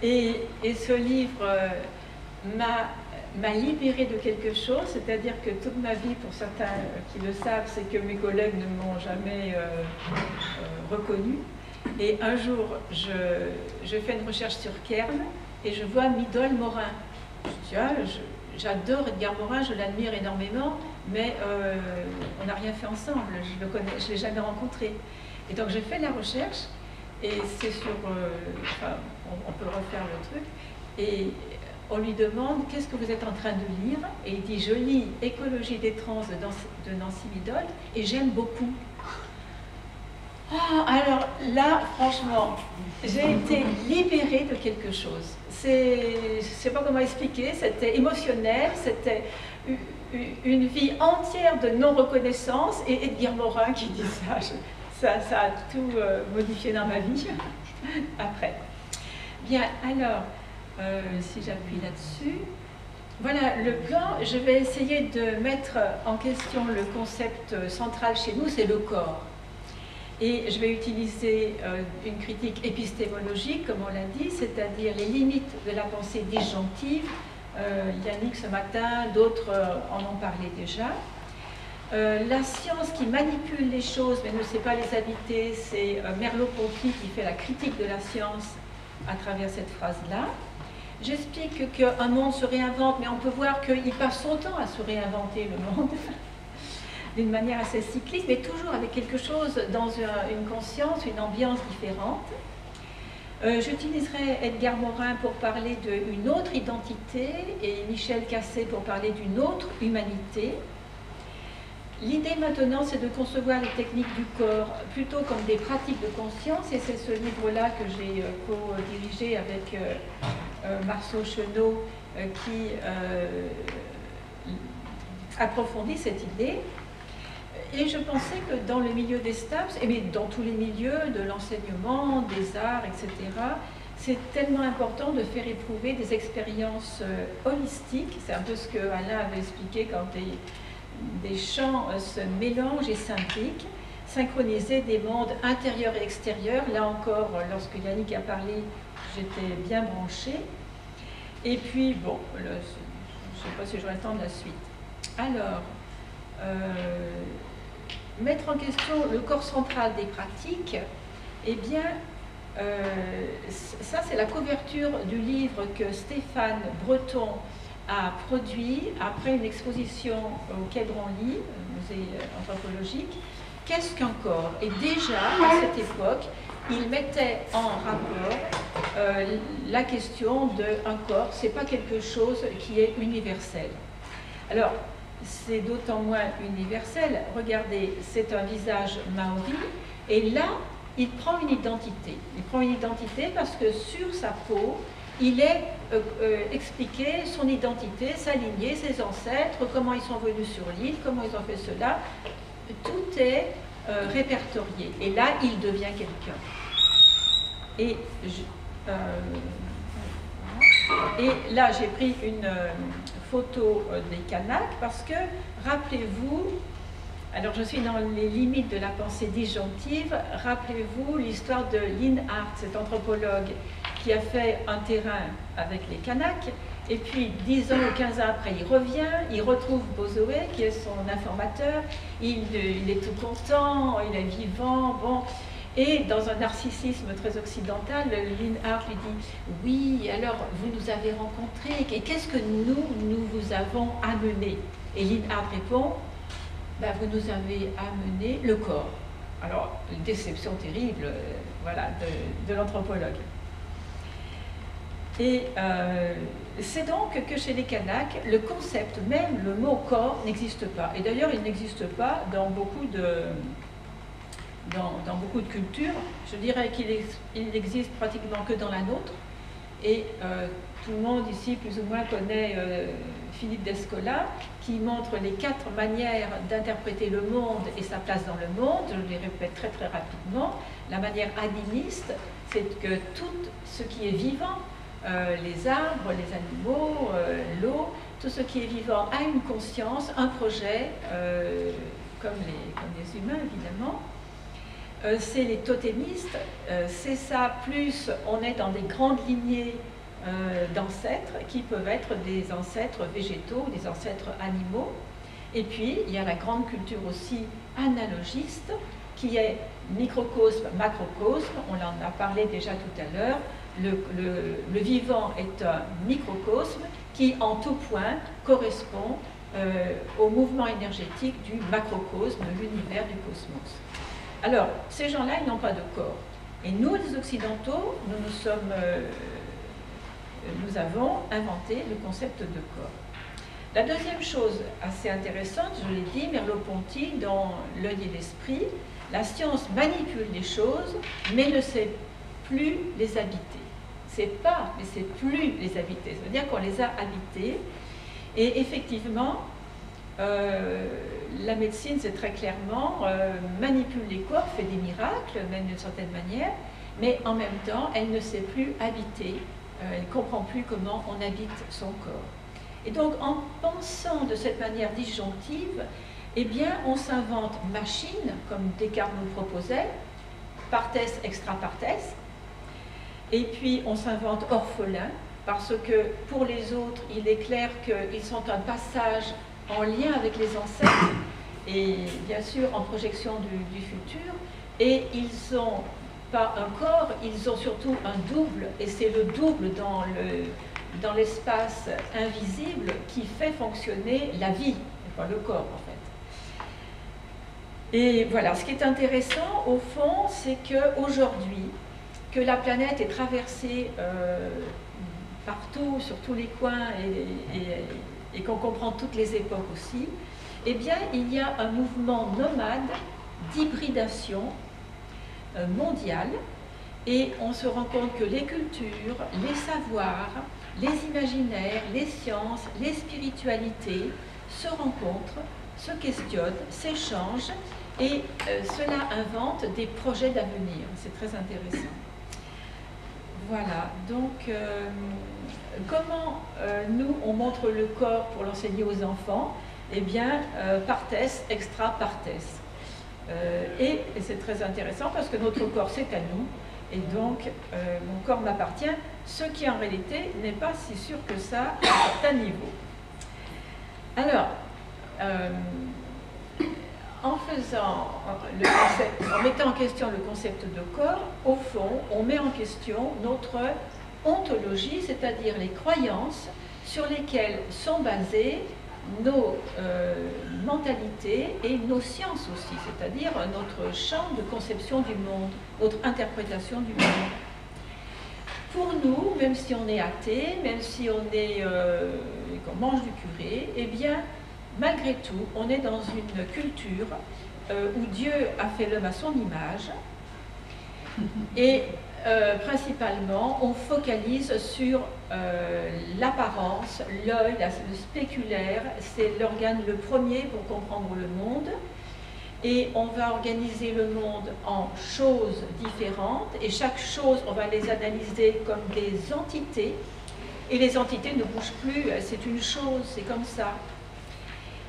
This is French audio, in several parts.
Et ce livre m'a libérée de quelque chose, c'est-à-dire que toute ma vie, pour certains qui le savent, c'est que mes collègues ne m'ont jamais reconnue. Et un jour, je fais une recherche sur Kern et je vois Midol Morin. Je dis, ah, j'adore Edgar Morin, je l'admire énormément, mais on n'a rien fait ensemble, je ne l'ai jamais rencontré. Et donc j'ai fait la recherche, et c'est sur... enfin, on peut refaire le truc, et on lui demande « Qu'est-ce que vous êtes en train de lire ?» Et il dit « Je lis Écologie des trans de Nancy Midol, et j'aime beaucoup. » Oh, alors là, franchement, j'ai été libérée de quelque chose. Je ne sais pas comment expliquer, c'était émotionnel, c'était une vie entière de non-reconnaissance, et Edgar Morin qui dit ça a tout modifié dans ma vie, après. Bien, alors, si j'appuie là-dessus, voilà, le plan, je vais essayer de mettre en question le concept central chez nous, c'est le corps. Et je vais utiliser une critique épistémologique, comme on l'a dit, c'est-à-dire les limites de la pensée disjonctive. Yannick ce matin, d'autres en ont parlé déjà. La science qui manipule les choses mais ne sait pas les habiter, c'est Merleau-Ponty qui fait la critique de la science à travers cette phrase-là. J'explique qu'un monde se réinvente, mais on peut voir qu'il passe son temps à se réinventer, le monde, d'une manière assez cyclique, mais toujours avec quelque chose dans une conscience, une ambiance différente. J'utiliserai Edgar Morin pour parler d'une autre identité et Michel Cassé pour parler d'une autre humanité. L'idée maintenant, c'est de concevoir les techniques du corps plutôt comme des pratiques de conscience, et c'est ce livre-là que j'ai co-dirigé avec Marceau Chenot qui approfondit cette idée. Et je pensais que dans le milieu des STAPS, et bien dans tous les milieux de l'enseignement, des arts, etc., c'est tellement important de faire éprouver des expériences holistiques. C'est un peu ce que Alain avait expliqué quand des champs se mélangent et s'impliquent, synchroniser des mondes intérieurs et extérieurs. Là encore, lorsque Yannick a parlé, j'étais bien branchée. Et puis, bon, je ne sais pas si j'aurai le temps de la suite. Alors, mettre en question le corps central des pratiques, eh bien, ça c'est la couverture du livre que Stéphane Breton a produit après une exposition au Quai Branly, musée anthropologique. Qu'est-ce qu'un corps? Et déjà, à cette époque, il mettait en rapport la question d'un corps, c'est pas quelque chose qui est universel. Alors, c'est d'autant moins universel. Regardez, c'est un visage maori, et là, il prend une identité. Il prend une identité parce que sur sa peau, il est expliqué son identité, sa lignée, ses ancêtres, comment ils sont venus sur l'île, comment ils ont fait cela. Tout est répertorié. Et là, il devient quelqu'un. Et là, j'ai pris une photo des Kanaks parce que, rappelez-vous, alors je suis dans les limites de la pensée disjonctive, rappelez-vous l'histoire de Lynn Hart, cet anthropologue qui a fait un terrain avec les Kanaks, et puis 10 ans ou 15 ans après il revient, il retrouve Bozoé qui est son informateur, il est tout content, il est vivant, bon. Et dans un narcissisme très occidental, Lynn Hart lui dit « Oui, alors vous nous avez rencontrés, et qu'est-ce que nous vous avons amené ?» Et Lynn Hart répond ben, « Vous nous avez amené le corps. » Alors, une déception terrible voilà, de l'anthropologue. Et c'est donc que chez les Kanaks, le concept même, le mot corps, n'existe pas. Et d'ailleurs, il n'existe pas dans beaucoup de cultures. Je dirais qu'il n'existe pratiquement que dans la nôtre. Et tout le monde ici, plus ou moins, connaît Philippe Descola, qui montre les 4 manières d'interpréter le monde et sa place dans le monde. Je les répète très très rapidement. La manière animiste, c'est que tout ce qui est vivant, les arbres, les animaux, l'eau, tout ce qui est vivant a une conscience, un projet, comme les humains évidemment. c'est les totémistes, c'est ça, plus on est dans des grandes lignées d'ancêtres qui peuvent être des ancêtres végétaux, des ancêtres animaux. Et puis, il y a la grande culture aussi analogiste, qui est microcosme, macrocosme, on en a parlé déjà tout à l'heure. Le vivant est un microcosme qui, en tout point, correspond au mouvement énergétique du macrocosme, l'univers du cosmos. Alors, ces gens-là, ils n'ont pas de corps. Et nous, les Occidentaux, nous avons inventé le concept de corps. La deuxième chose assez intéressante, je l'ai dit, Merleau-Ponty, dans L'œil et l'esprit, la science manipule les choses, mais ne sait plus les habiter. C'est pas, mais c'est plus les habiter. Ça veut dire qu'on les a habités. Et effectivement, la médecine, c'est très clairement, manipule les corps, fait des miracles, même d'une certaine manière, mais en même temps, elle ne sait plus habiter, elle ne comprend plus comment on habite son corps. Et donc, en pensant de cette manière disjonctive, eh bien, on s'invente machine, comme Descartes nous proposait, partes, extra partes, et puis on s'invente orphelin, parce que pour les autres, il est clair qu'ils sont un passage en lien avec les ancêtres, et bien sûr en projection du futur, et ils n'ont pas un corps, ils ont surtout un double, et c'est le double dans l'espace invisible qui fait fonctionner la vie, et pas le corps en fait. Et voilà, ce qui est intéressant au fond, c'est qu'aujourd'hui, que la planète est traversée partout, sur tous les coins, et qu'on comprend toutes les époques aussi, eh bien, il y a un mouvement nomade d'hybridation mondiale, et on se rend compte que les cultures, les savoirs, les imaginaires, les sciences, les spiritualités se rencontrent, se questionnent, s'échangent, et cela invente des projets d'avenir. C'est très intéressant. Voilà, donc comment nous, on montre le corps pour l'enseigner aux enfants? Eh bien, partes, extra partes. Et c'est très intéressant parce que notre corps, c'est à nous, et donc mon corps m'appartient, ce qui en réalité n'est pas si sûr que ça à un certain niveau. Alors, en mettant en question le concept de corps, au fond, on met en question notre ontologie, c'est-à-dire les croyances sur lesquelles sont basées nos mentalités et nos sciences aussi, c'est-à-dire notre champ de conception du monde, notre interprétation du monde. Pour nous, même si on est athée, même si on est qu'on mange du curé, eh bien, malgré tout, on est dans une culture où Dieu a fait l'homme à son image, et principalement, on focalise sur l'apparence, l'œil, le spéculaire, c'est l'organe le premier pour comprendre le monde, et on va organiser le monde en choses différentes, et chaque chose, on va les analyser comme des entités, et les entités ne bougent plus, c'est une chose, c'est comme ça.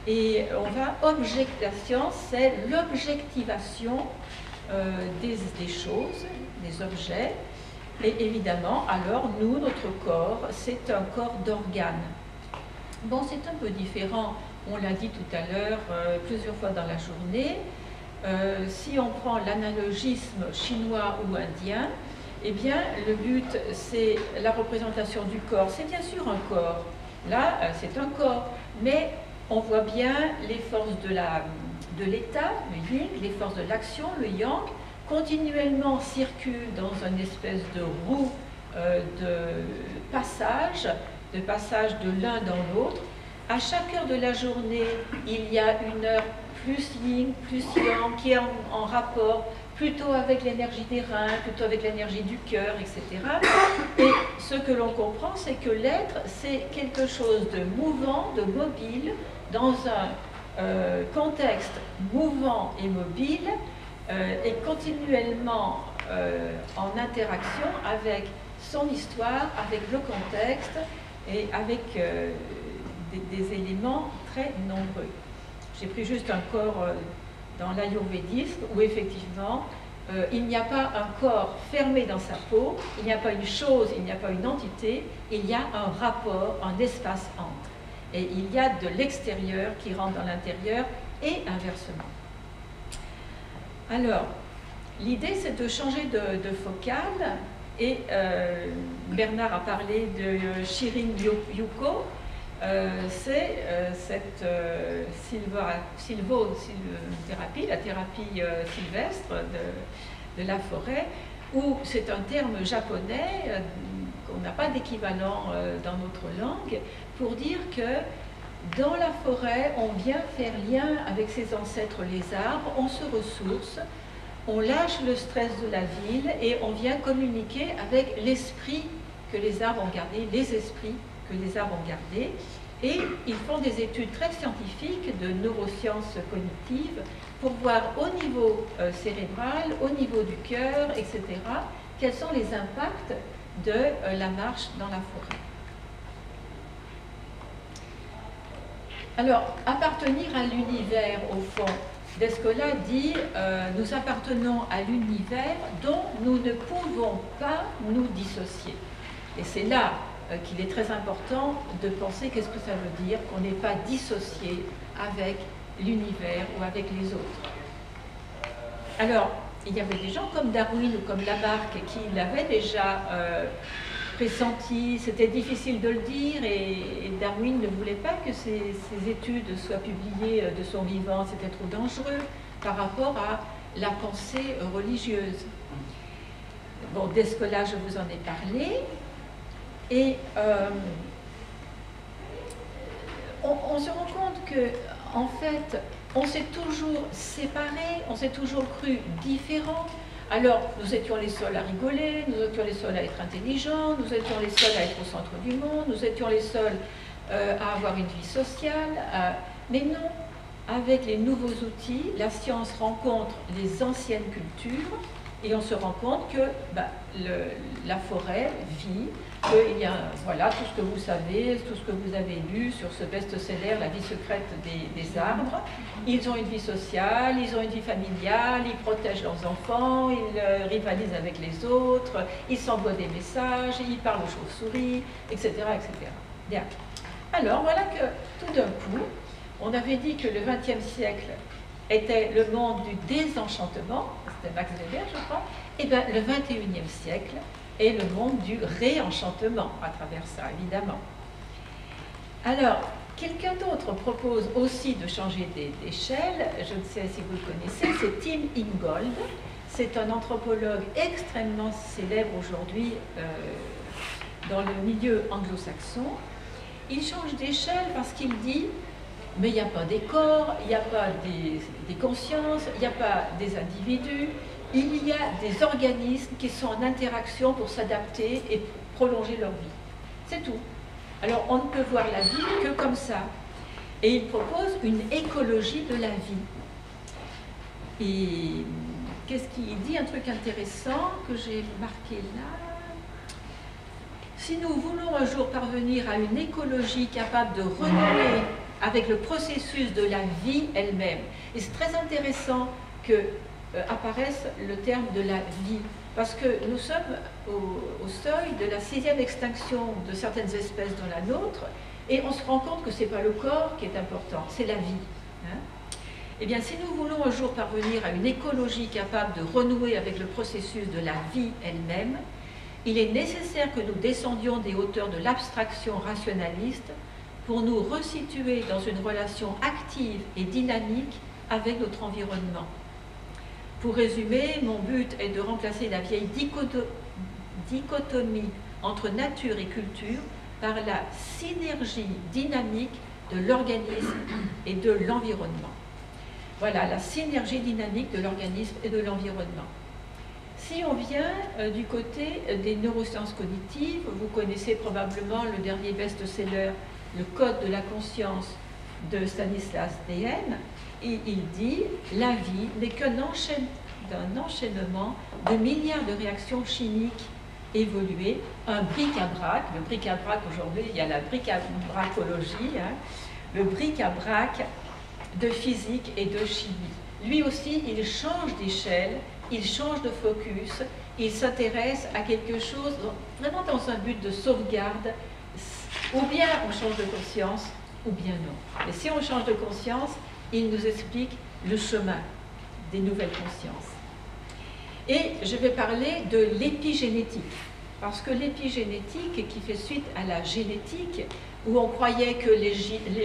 Et on va objecter, la science, c'est l'objectivation des choses, des objets, et évidemment, alors nous, notre corps, c'est un corps d'organes. Bon, c'est un peu différent, on l'a dit tout à l'heure, plusieurs fois dans la journée. Si on prend l'analogisme chinois ou indien, eh bien, le but, c'est la représentation du corps. C'est bien sûr un corps. Là, c'est un corps, mais on voit bien les forces de l'état, le yin, les forces de l'action, le yang, continuellement circulent dans une espèce de roue de passage de l'un dans l'autre. À chaque heure de la journée, il y a une heure plus yin, plus yang, qui est en rapport plutôt avec l'énergie des reins, plutôt avec l'énergie du cœur, etc. Et ce que l'on comprend, c'est que l'être, c'est quelque chose de mouvant, de mobile, dans un contexte mouvant et mobile, et continuellement en interaction avec son histoire, avec le contexte et avec des éléments très nombreux. J'ai pris juste un corps dans l'ayurvédisme où effectivement il n'y a pas un corps fermé dans sa peau, il n'y a pas une chose, il n'y a pas une entité, il y a un rapport, un espace entre. Et il y a de l'extérieur qui rentre dans l'intérieur et inversement. Alors, l'idée c'est de changer de focale et Bernard a parlé de Shirin Yuko. C'est cette sylvothérapie, la thérapie sylvestre de la forêt, où c'est un terme japonais qu'on n'a pas d'équivalent dans notre langue, pour dire que dans la forêt, on vient faire lien avec ses ancêtres les arbres, on se ressource, on lâche le stress de la ville et on vient communiquer avec l'esprit que les arbres ont gardé, les esprits que les arbres ont gardés, et ils font des études très scientifiques de neurosciences cognitives pour voir au niveau cérébral, au niveau du cœur, etc., quels sont les impacts de la marche dans la forêt. Alors, appartenir à l'univers, au fond, Descola dit nous appartenons à l'univers dont nous ne pouvons pas nous dissocier. Et c'est là qu'il est très important de penser qu'est-ce que ça veut dire qu'on n'est pas dissocié avec l'univers ou avec les autres. Alors, il y avait des gens comme Darwin ou comme Lamarck qui l'avaient déjà pressenti, c'était difficile de le dire et Darwin ne voulait pas que ses études soient publiées de son vivant, c'était trop dangereux par rapport à la pensée religieuse. Bon, Descola, je vous en ai parlé. Et on se rend compte que, en fait, on s'est toujours séparés, on s'est toujours cru différents. Alors, nous étions les seuls à rigoler, nous étions les seuls à être intelligents, nous étions les seuls à être au centre du monde, nous étions les seuls à avoir une vie sociale. Mais non, avec les nouveaux outils, la science rencontre les anciennes cultures et on se rend compte que la forêt vit, qu'il y a voilà, tout ce que vous savez, tout ce que vous avez lu sur ce best-seller, La vie secrète des arbres. Ils ont une vie sociale, ils ont une vie familiale, ils protègent leurs enfants, ils rivalisent avec les autres, ils s'envoient des messages, ils parlent aux chauves-souris, etc., etc. Bien. Alors voilà que tout d'un coup, on avait dit que le XXe siècle était le monde du désenchantement, c'était Max Weber, je crois, et bien le XXIe siècle est le monde du réenchantement à travers ça, évidemment. Alors, quelqu'un d'autre propose aussi de changer d'échelle, je ne sais si vous le connaissez, c'est Tim Ingold, c'est un anthropologue extrêmement célèbre aujourd'hui dans le milieu anglo-saxon. Il change d'échelle parce qu'il dit mais il n'y a pas des corps, il n'y a pas des consciences, il n'y a pas des individus, il y a des organismes qui sont en interaction pour s'adapter et prolonger leur vie. C'est tout. Alors on ne peut voir la vie que comme ça. Et il propose une écologie de la vie. Et qu'est-ce qu'il dit? Un truc intéressant que j'ai marqué là. Si nous voulons un jour parvenir à une écologie capable de renouer avec le processus de la vie elle-même, et c'est très intéressant que apparaisse le terme de la vie, parce que nous sommes au seuil de la 6e extinction de certaines espèces dans la nôtre, et on se rend compte que ce n'est pas le corps qui est important, c'est la vie. Hein? Eh bien, si nous voulons un jour parvenir à une écologie capable de renouer avec le processus de la vie elle-même, il est nécessaire que nous descendions des hauteurs de l'abstraction rationaliste pour nous resituer dans une relation active et dynamique avec notre environnement. Pour résumer, mon but est de remplacer la vieille dichotomie entre nature et culture par la synergie dynamique de l'organisme et de l'environnement. Voilà, la synergie dynamique de l'organisme et de l'environnement. Si on vient du côté des neurosciences cognitives, vous connaissez probablement le dernier best-seller, Le Code de la conscience de Stanislas Dehaene, et il dit « La vie n'est qu'un enchaînement de milliards de réactions chimiques évoluées, un bric-à-brac ». Le bric-à-brac, aujourd'hui, il y a la bric-à-bracologie, hein, le bric-à-brac de physique et de chimie. lui aussi, il change d'échelle, il change de focus, il s'intéresse à quelque chose vraiment dans un but de sauvegarde. Ou bien on change de conscience, ou bien non. Et si on change de conscience, il nous explique le chemin des nouvelles consciences. Et je vais parler de l'épigénétique, parce que l'épigénétique, qui fait suite à la génétique, où on croyait que les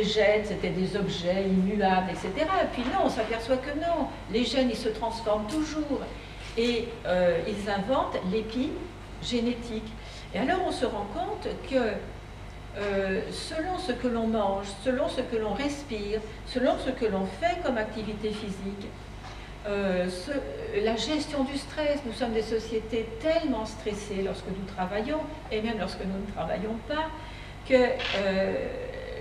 gènes, c'était des objets immuables, etc. Et puis non, on s'aperçoit que non, les gènes, ils se transforment toujours. Et ils inventent l'épigénétique. Et alors on se rend compte que selon ce que l'on mange, selon ce que l'on respire, selon ce que l'on fait comme activité physique, la gestion du stress, nous sommes des sociétés tellement stressées lorsque nous travaillons, et même lorsque nous ne travaillons pas, que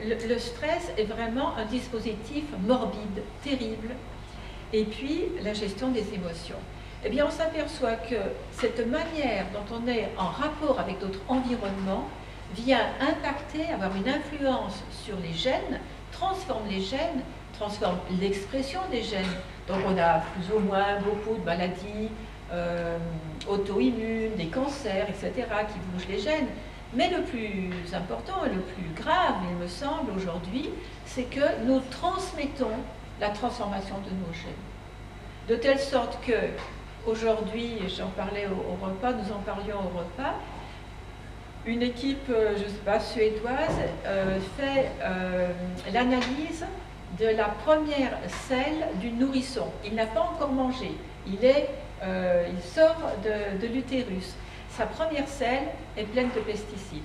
le stress est vraiment un dispositif morbide, terrible. Et puis, la gestion des émotions. Eh bien, on s'aperçoit que cette manière dont on est en rapport avec notre environnement vient impacter, avoir une influence sur les gènes, transforme les gènes, transforme l'expression des gènes. Donc on a plus ou moins beaucoup de maladies auto-immunes, des cancers, etc., qui bougent les gènes. Mais le plus important et le plus grave, il me semble, aujourd'hui, c'est que nous transmettons la transformation de nos gènes. De telle sorte que, aujourd'hui, j'en parlais au repas, nous en parlions au repas, une équipe, je ne sais pas, suédoise, fait l'analyse de la première selle du nourrisson. Il n'a pas encore mangé, il sort de l'utérus. Sa première selle est pleine de pesticides.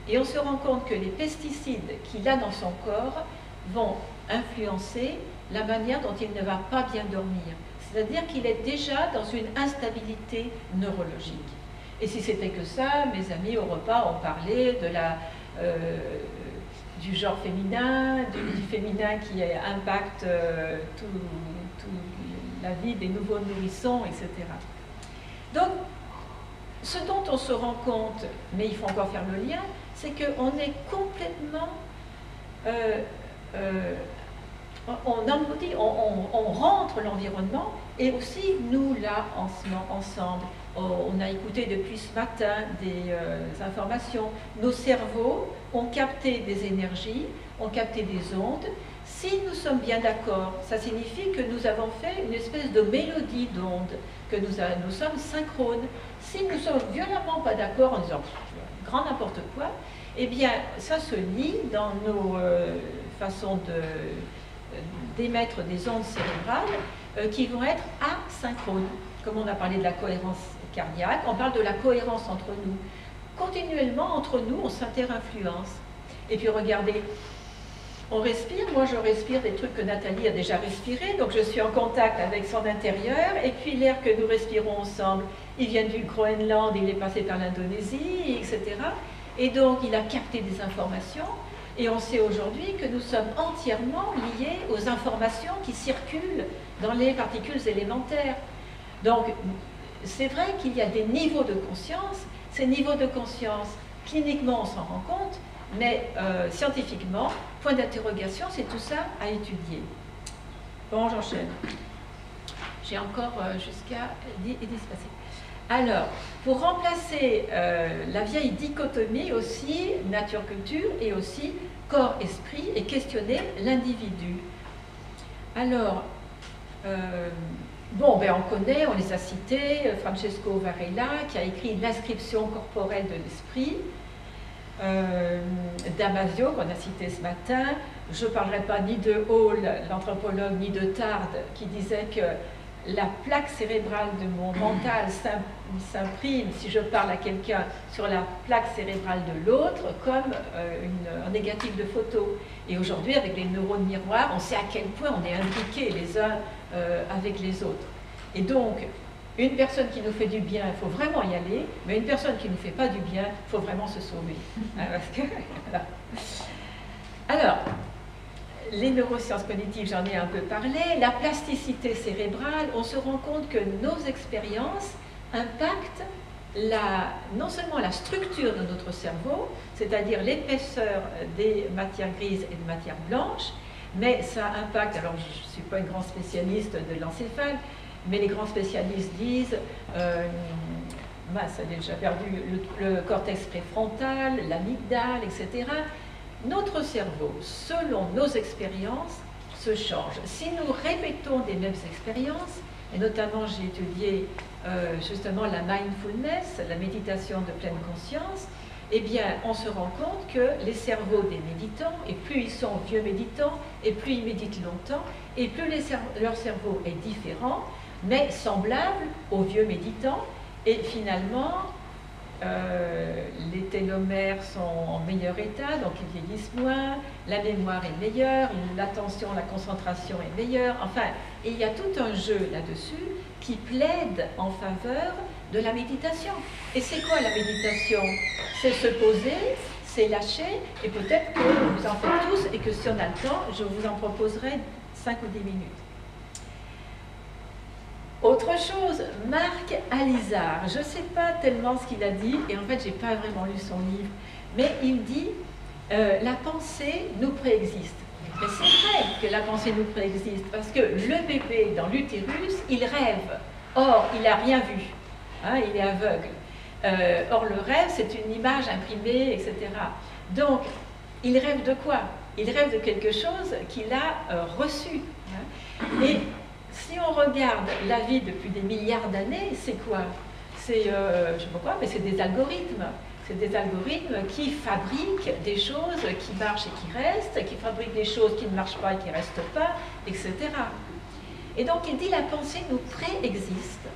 Et on se rend compte que les pesticides qu'il a dans son corps vont influencer la manière dont il ne va pas bien dormir. C'est-à-dire qu'il est déjà dans une instabilité neurologique. Et si c'était que ça, mes amis au repas ont parlé de du genre féminin, du féminin qui impacte toute la vie des nouveaux nourrissons, etc. Donc, ce dont on se rend compte, mais il faut encore faire le lien, c'est qu'on est complètement... on rentre l'environnement, et aussi nous, là, ensemble, on a écouté depuis ce matin des informations. Nos cerveaux ont capté des énergies, ont capté des ondes. Si nous sommes bien d'accord, ça signifie que nous avons fait une espèce de mélodie d'ondes, que nous sommes synchrones. Si nous sommes violemment pas d'accord en disant grand n'importe quoi, eh bien ça se lit dans nos façons d'émettre des ondes cérébrales qui vont être asynchrones. Comme on a parlé de la cohérence cardiaque, on parle de la cohérence entre nous. Continuellement, entre nous, on s'inter-influence. Et puis regardez, on respire, moi je respire des trucs que Nathalie a déjà respirés, donc je suis en contact avec son intérieur, et puis l'air que nous respirons ensemble, il vient du Groenland, il est passé par l'Indonésie, etc. Et donc il a capté des informations, et on sait aujourd'hui que nous sommes entièrement liés aux informations qui circulent dans les particules élémentaires. Donc c'est vrai qu'il y a des niveaux de conscience, ces niveaux de conscience, cliniquement on s'en rend compte, mais scientifiquement, point d'interrogation, c'est tout ça à étudier. Bon, j'enchaîne. J'ai encore jusqu'à 10 passés. Alors, pour remplacer la vieille dichotomie aussi, nature-culture, et aussi corps-esprit, et questionner l'individu. Alors, bon, ben on connaît, on les a cités, Francesco Varela, qui a écrit L'inscription corporelle de l'esprit, Damasio, qu'on a cité ce matin. Je ne parlerai pas ni de Hall, l'anthropologue, ni de Tard, qui disait que la plaque cérébrale de mon mental s'imprime, si je parle à quelqu'un, sur la plaque cérébrale de l'autre, comme un négatif de photo. Et aujourd'hui, avec les neurones miroirs, on sait à quel point on est imbriqués les uns avec les autres. Et donc, une personne qui nous fait du bien, il faut vraiment y aller, mais une personne qui ne nous fait pas du bien, il faut vraiment se sauver. Parce que, voilà. Alors, les neurosciences cognitives, j'en ai un peu parlé, la plasticité cérébrale, on se rend compte que nos expériences impactent non seulement la structure de notre cerveau, c'est-à-dire l'épaisseur des matières grises et des matières blanches, mais ça impacte, alors je ne suis pas une grande spécialiste de l'encéphale, mais les grands spécialistes disent, ça a déjà perdu le cortex préfrontal, l'amygdale, etc. Notre cerveau, selon nos expériences, se change. Si nous répétons des mêmes expériences, et notamment j'ai étudié justement la mindfulness, la méditation de pleine conscience, eh bien on se rend compte que les cerveaux des méditants, et plus ils sont vieux méditants, et plus ils méditent longtemps, et plus leur cerveau est différent, mais semblable aux vieux méditants, et finalement les télomères sont en meilleur état, donc ils vieillissent moins, la mémoire est meilleure, l'attention, la concentration est meilleure, enfin, il y a tout un jeu là-dessus qui plaide en faveur de la méditation. Et c'est quoi la méditation? C'est se poser, c'est lâcher, et peut-être que vous en faites tous, et que si on a le temps, je vous en proposerai 5 ou 10 minutes. Autre chose, Marc Alizard, je ne sais pas tellement ce qu'il a dit, et en fait, je n'ai pas vraiment lu son livre, mais il dit la pensée nous préexiste. Mais c'est vrai que la pensée nous préexiste, parce que le bébé dans l'utérus, il rêve. Or, il n'a rien vu, hein, il est aveugle. Or, le rêve, c'est une image imprimée, etc. Donc, il rêve de quoi? Il rêve de quelque chose qu'il a reçu. Hein. Et si on regarde la vie depuis des milliards d'années, c'est quoi? C'est, je ne sais pas quoi, mais c'est des algorithmes. C'est des algorithmes qui fabriquent des choses qui marchent et qui restent, qui fabriquent des choses qui ne marchent pas et qui ne restent pas, etc. Et donc il dit la pensée nous préexiste.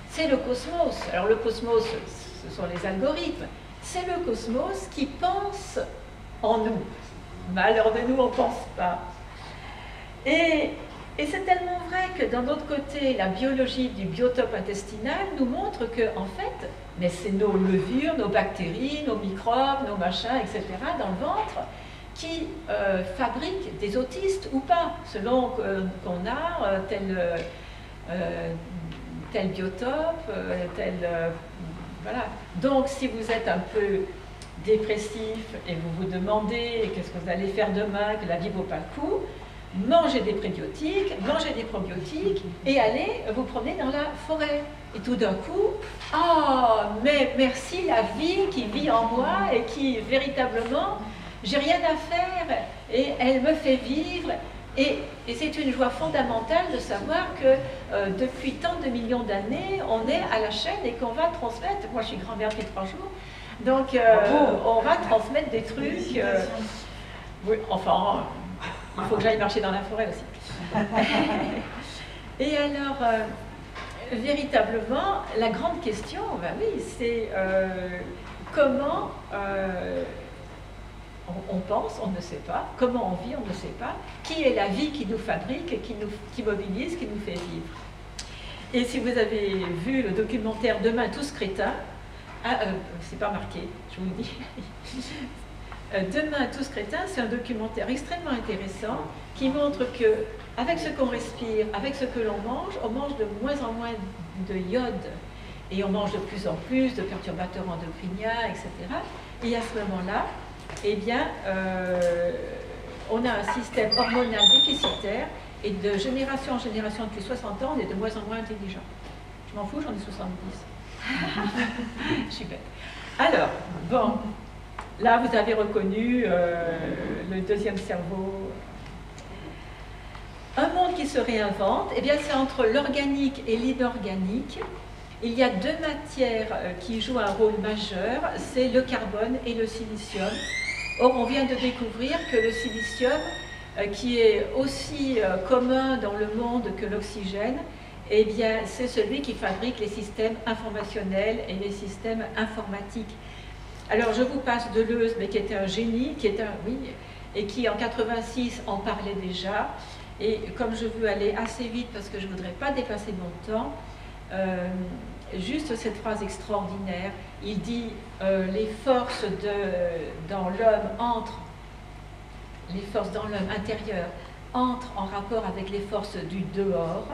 C'est le cosmos. Alors le cosmos, ce sont les algorithmes. C'est le cosmos qui pense en nous. Malheur de nous, on ne pense pas. Et c'est tellement vrai que d'un autre côté, la biologie du biotope intestinal nous montre que, en fait, mais c'est nos levures, nos bactéries, nos microbes, nos machins, etc., dans le ventre, qui fabriquent des autistes ou pas, selon qu'on a tel biotope, voilà. Donc, si vous êtes un peu dépressif et vous vous demandez qu'est-ce que vous allez faire demain, que la vie ne vaut pas le coup, mangez des prébiotiques, mangez des probiotiques et allez vous promener dans la forêt. Et tout d'un coup, oh, mais merci la vie qui vit en moi et qui véritablement, j'ai rien à faire et elle me fait vivre. Et c'est une joie fondamentale de savoir que depuis tant de millions d'années, on est à la chaîne et qu'on va transmettre, moi je suis grand-mère depuis 3 jours, donc on va transmettre des trucs, oui, enfin, il faut que j'aille marcher dans la forêt aussi. Et alors, véritablement, la grande question, ben oui, c'est comment on pense, on ne sait pas, comment on vit, on ne sait pas, qui est la vie qui nous fabrique, qui mobilise, qui nous fait vivre. Et si vous avez vu le documentaire Demain tous crétins, c'est pas marqué, je vous le dis. Demain tous crétins, c'est un documentaire extrêmement intéressant qui montre que avec ce qu'on respire, avec ce que l'on mange, on mange de moins en moins de iode et on mange de plus en plus de perturbateurs endocriniens, etc. Et à ce moment-là, eh bien, on a un système hormonal déficitaire et de génération en génération depuis 60 ans, on est de moins en moins intelligent. Je m'en fous, j'en ai 70. Je suis bête. Alors, bon. Là, vous avez reconnu le deuxième cerveau. Un monde qui se réinvente, eh bien, c'est entre l'organique et l'inorganique. Il y a 2 matières qui jouent un rôle majeur, c'est le carbone et le silicium. Or, on vient de découvrir que le silicium, qui est aussi commun dans le monde que l'oxygène, eh bien, c'est celui qui fabrique les systèmes informationnels et les systèmes informatiques. Alors, je vous passe Deleuze, mais qui était un génie, et qui en 86 en parlait déjà. Et comme je veux aller assez vite parce que je ne voudrais pas dépasser mon temps, juste cette phrase extraordinaire, il dit les forces dans l'homme les forces dans l'homme intérieur entrent en rapport avec les forces du dehors,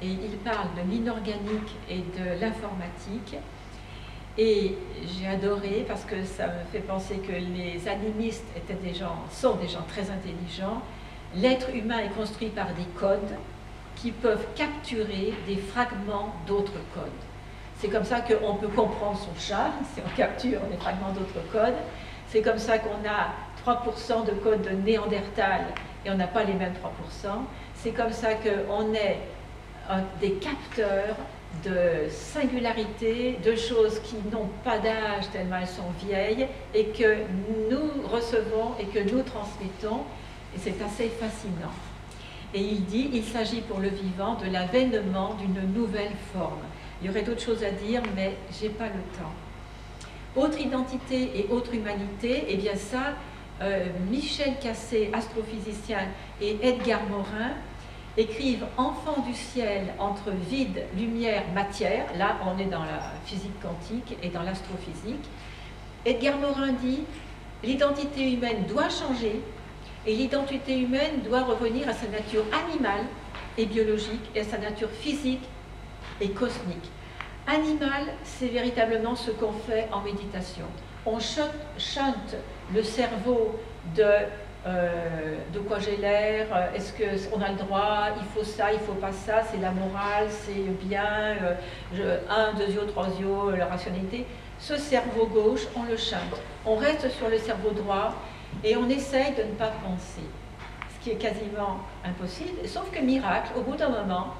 et il parle de l'inorganique et de l'informatique. Et j'ai adoré parce que ça me fait penser que les animistes sont des gens très intelligents. l'être humain est construit par des codes qui peuvent capturer des fragments d'autres codes. C'est comme ça qu'on peut comprendre son chat, si on capture des fragments d'autres codes. C'est comme ça qu'on a 3% de codes de Néandertal et on n'a pas les mêmes 3%. C'est comme ça qu'on est des capteurs de singularité, de choses qui n'ont pas d'âge tellement elles sont vieilles et que nous recevons et que nous transmettons, et c'est assez fascinant. Et il dit, il s'agit pour le vivant de l'avènement d'une nouvelle forme. Il y aurait d'autres choses à dire, mais je n'ai pas le temps. Autre identité et autre humanité, eh bien ça, Michel Cassé, astrophysicien, et Edgar Morin écrivent « Enfant du ciel entre vide, lumière, matière ». Là, on est dans la physique quantique et dans l'astrophysique. Edgar Morin dit « L'identité humaine doit changer et l'identité humaine doit revenir à sa nature animale et biologique et à sa nature physique et cosmique. » Animal, c'est véritablement ce qu'on fait en méditation. On chante le cerveau de quoi j'ai l'air, est-ce qu'on a le droit, il faut ça, il faut pas ça, c'est la morale, c'est bien, 1, 2 yeux, 3 yeux, la rationalité. Ce cerveau gauche, on le chante. On reste sur le cerveau droit et on essaye de ne pas penser, ce qui est quasiment impossible, sauf que miracle, au bout d'un moment,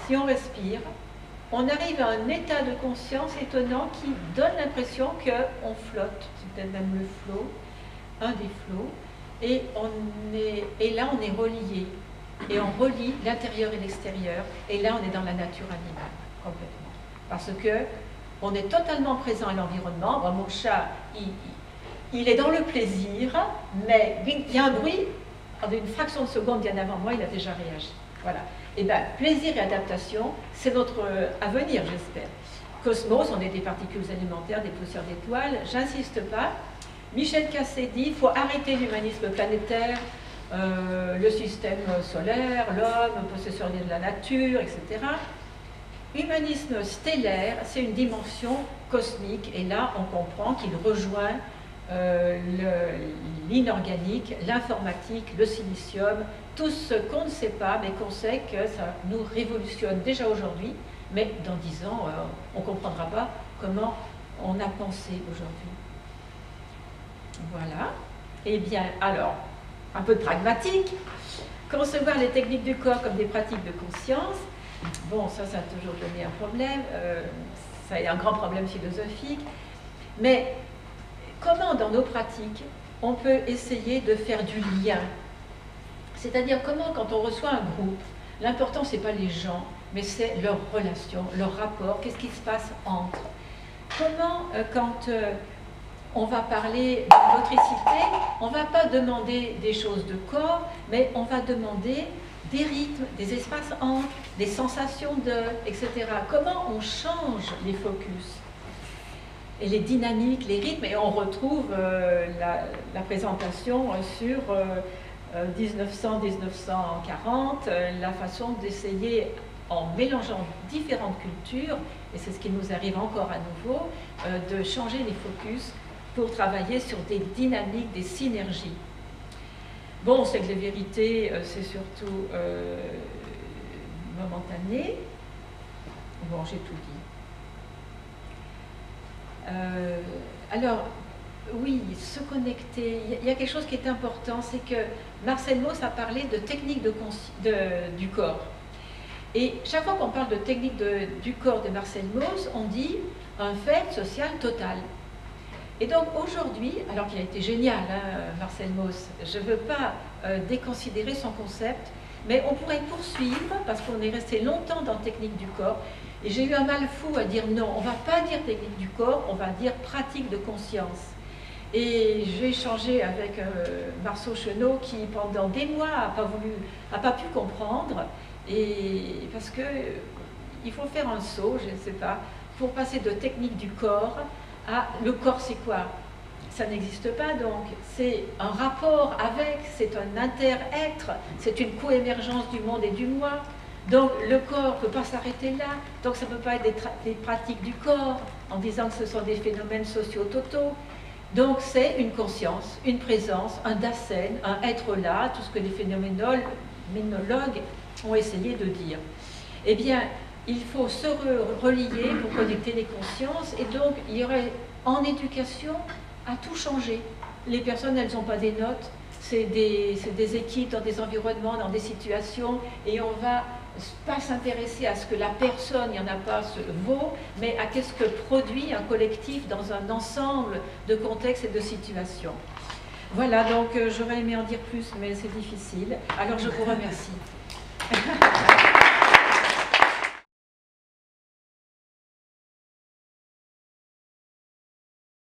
si on respire, on arrive à un état de conscience étonnant qui donne l'impression qu'on flotte, c'est peut-être même le flot, un des flots, et là on est relié, et on relie l'intérieur et l'extérieur, et là on est dans la nature animale, complètement. Parce que on est totalement présent à l'environnement. Bon, mon chat, il est dans le plaisir, mais il y a un bruit, en une fraction de seconde bien avant moi, il a déjà réagi. Voilà. Et bien, plaisir et adaptation, c'est notre avenir, j'espère. Cosmos, on est des particules élémentaires, des poussières d'étoiles, j'insiste pas. Michel Cassé dit qu'il faut arrêter l'humanisme planétaire, le système solaire, l'homme, possesseur de la nature, etc. Humanisme stellaire, c'est une dimension cosmique, et là, on comprend qu'il rejoint l'inorganique, l'informatique, le silicium, tout ce qu'on ne sait pas, mais qu'on sait que ça nous révolutionne déjà aujourd'hui, mais dans 10 ans, on ne comprendra pas comment on a pensé aujourd'hui. Voilà. Eh bien, alors, un peu de pragmatique. Concevoir les techniques du corps comme des pratiques de conscience, bon, ça a toujours donné un problème, ça est un grand problème philosophique, mais comment dans nos pratiques on peut essayer de faire du lien? C'est-à-dire comment quand on reçoit un groupe, l'important c'est pas les gens, mais c'est leur relation, leur rapport, qu'est-ce qui se passe entre. Comment quand on va parler de motricité, on ne va pas demander des choses de corps, mais on va demander des rythmes, des espaces entre, des sensations de, etc. Comment on change les focus et les dynamiques, les rythmes, et on retrouve la présentation sur 1900-1940, la façon d'essayer, en mélangeant différentes cultures, et c'est ce qui nous arrive encore à nouveau, de changer les focus pour travailler sur des dynamiques, des synergies. Bon, c'est que les vérités, c'est surtout momentané. Bon, j'ai tout dit. Alors, oui, se connecter. Il y a quelque chose qui est important, c'est que Marcel Mauss a parlé de technique du corps. Et chaque fois qu'on parle de technique du corps de Marcel Mauss, on dit un fait social total. Et donc aujourd'hui, alors qu'il a été génial, hein, Marcel Mauss, je ne veux pas déconsidérer son concept, mais on pourrait poursuivre, parce qu'on est resté longtemps dans technique du corps, et j'ai eu un mal fou à dire non, on ne va pas dire technique du corps, on va dire pratique de conscience. Et j'ai échangé avec Marceau Chenot qui pendant des mois n'a pas pu comprendre, et parce que il faut faire un saut, je ne sais pas, pour passer de technique du corps à le corps c'est quoi? Ça n'existe pas, donc c'est un rapport avec, c'est un inter-être, c'est une coémergence du monde et du moi. Donc le corps ne peut pas s'arrêter là, donc ça ne peut pas être des pratiques du corps en disant que ce sont des phénomènes sociaux totaux. Donc c'est une conscience, une présence, un dasein, un être là, tout ce que les phénoménologues ont essayé de dire. Eh bien, il faut se relier pour connecter les consciences, et donc il y aurait en éducation à tout changer. Les personnes, elles n'ont pas des notes, c'est des équipes dans des environnements, dans des situations, et on va pas s'intéresser à ce que la personne, il n'y en a pas, vaut, mais à qu'est-ce que produit un collectif dans un ensemble de contextes et de situations. Voilà, donc j'aurais aimé en dire plus, mais c'est difficile. Alors je vous remercie.